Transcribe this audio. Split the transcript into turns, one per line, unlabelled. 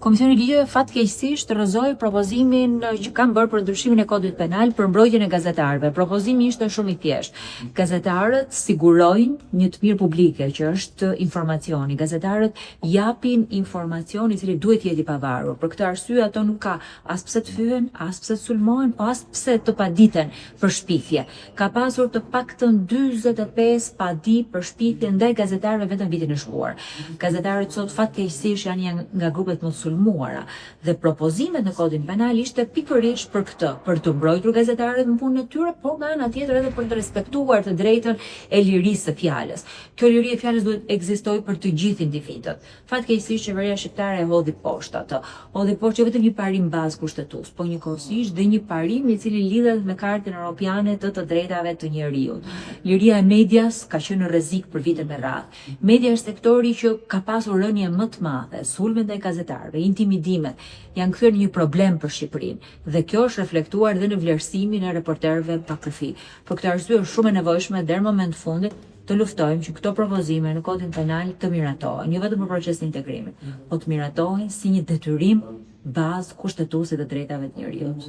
Komisioni i Ligjeve fatkeqësisht rrëzoi propozimin që kanë bërë për ndryshimin e kodit penal për mbrojtjen e gazetarëve. Propozimi ishte shumë i thjeshtë. Gazetarët sigurojnë një të mirë publike, që është informacioni. Gazetarët japin informacion i cili duhet jetë i pavarur. Për këtë arsye ato nuk ka as pse të fyhen, as pse të sulmohen, as pse të paditen për shpifje. Ka pasur të paktën 45 padi për shpifje ndaj gazetarëve vetëm vitin e shkuar. Gazetarët sot fatkeqësisht janë një nga grupet më të sulmuara dhe propozimet në kodin penal ishte pikërisht për këtë, për të mbrojtur gazetarët në punën e tyre, por nga ana tjetër edhe për të respektuar të drejtën e lirisë së fjalës. Kjo liri e fjalës duhet ekzistojë për të gjithë individët. Fatkeqësisht qeveria shqiptare e hodhi poshtë atë. Hodhi poshtë jo vetëm një parim bazë kushtetues, por njëkohësisht dhe një parim i cili lidhet me Kartën Europiane të drejtave të njerëzit. Liria e medias ka qenë në rrezik për vite me radhë. Media është sektori që ka pasur rënje më të madhe, sulme ndaj gazetarëve, intimidimet janë kthyer në një problem për Shqipërinë dhe kjo është reflektuar dhe në vlerësimin e reporterëve pa kufi. Për këtë arsye është shumë e nevojshme deri në moment fundit të luftojmë që këto propozime në kodin penal të miratohen, jo vetëm për procesin e integrimit, por të miratohen si një detyrim bazë kushtetuese të drejtave të njerëzit.